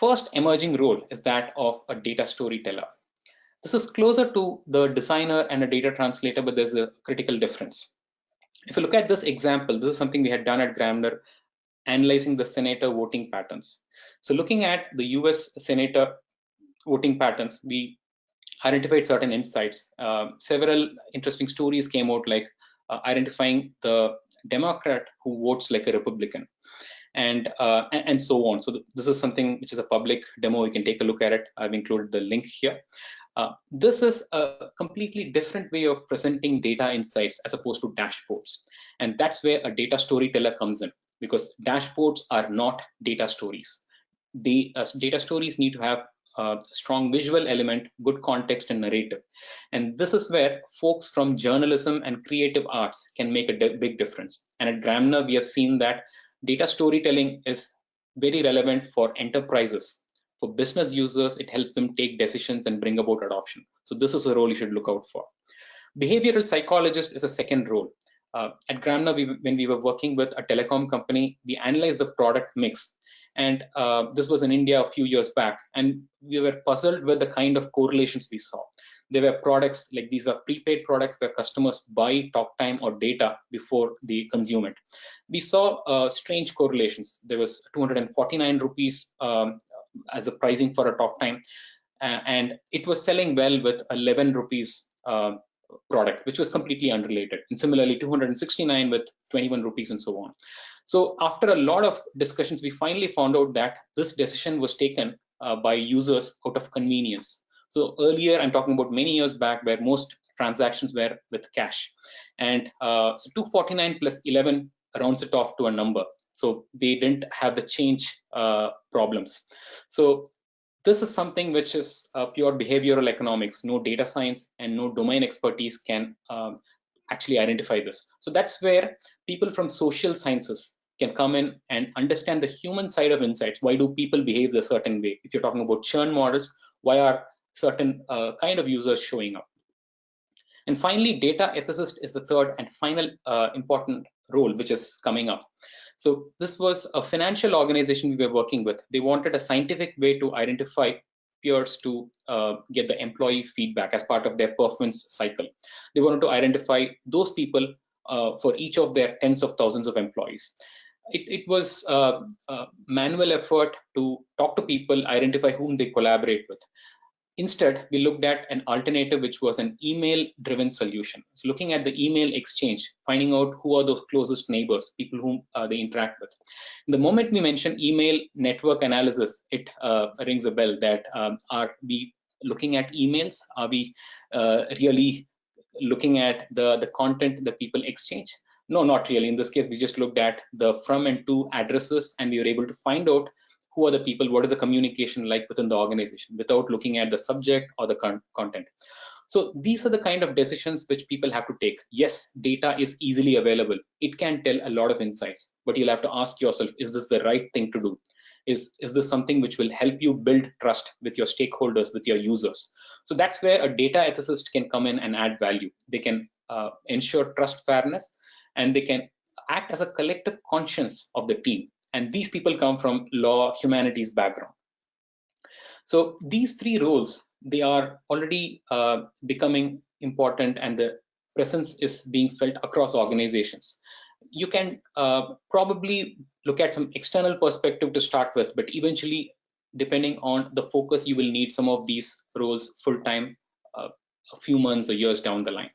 first emerging role is that of a data storyteller. This is closer to the designer and a data translator, but there's a critical difference. If you look at this example, this is something we had done at Gramener, analyzing the senator voting patterns. So looking at the US senator voting patterns, we identified certain insights. Several interesting stories came out, like identifying the Democrat who votes like a Republican, and so on. So this is something which is a public demo. You can take a look at it. I've included the link here. This is a completely different way of presenting data insights as opposed to dashboards. And that's where a data storyteller comes in, because dashboards are not data stories. The data stories need to have a strong visual element, good context and narrative. And this is where folks from journalism and creative arts can make a big difference. And at Gramener, we have seen that data storytelling is very relevant for enterprises. For business users, it helps them take decisions and bring about adoption. So this is a role you should look out for. Behavioral psychologist is a second role. At Gramener, when we were working with a telecom company, we analyzed the product mix. And this was in India a few years back. And we were puzzled with the kind of correlations we saw. There were products, like these were prepaid products where customers buy talk time or data before they consume it. We saw strange correlations. There was 249 rupees as the pricing for a talk time, and it was selling well with 11 rupees product, which was completely unrelated, and similarly 269 with 21 rupees and so on. So after a lot of discussions, we finally found out that this decision was taken by users out of convenience. So earlier, I'm talking about many years back, where most transactions were with cash, and so 249 plus 11 rounds it off to a number. So they didn't have the change problems. So this is something which is pure behavioral economics. No data science and no domain expertise can actually identify this. So that's where people from social sciences can come in and understand the human side of insights. Why do people behave a certain way? If you're talking about churn models, why are certain kind of users showing up? And finally, data ethicist is the third and final important role which is coming up. So this was a financial organization we were working with. They wanted a scientific way to identify peers to get the employee feedback as part of their performance cycle. They wanted to identify those people for each of their tens of thousands of employees. It was a manual effort to talk to people, identify whom they collaborate with. Instead, we looked at an alternative, which was an email-driven solution. So looking at the email exchange, finding out who are those closest neighbors, people whom they interact with. The moment we mention email network analysis, it rings a bell that are we looking at emails? Are we really looking at the content that people exchange? No, not really. In this case, we just looked at the from and to addresses, and we were able to find out who are the people, what is the communication like within the organization, without looking at the subject or the content. So these are the kind of decisions which people have to take. Yes, data is easily available. It can tell a lot of insights, but you'll have to ask yourself, is this the right thing to do? Is this something which will help you build trust with your stakeholders, with your users? So that's where a data ethicist can come in and add value. They can ensure trust, fairness, and they can act as a collective conscience of the team. And these people come from law, humanities background. So these three roles, they are already becoming important, and the presence is being felt across organizations. You can probably look at some external perspective to start with, but eventually, depending on the focus, you will need some of these roles full-time a few months or years down the line.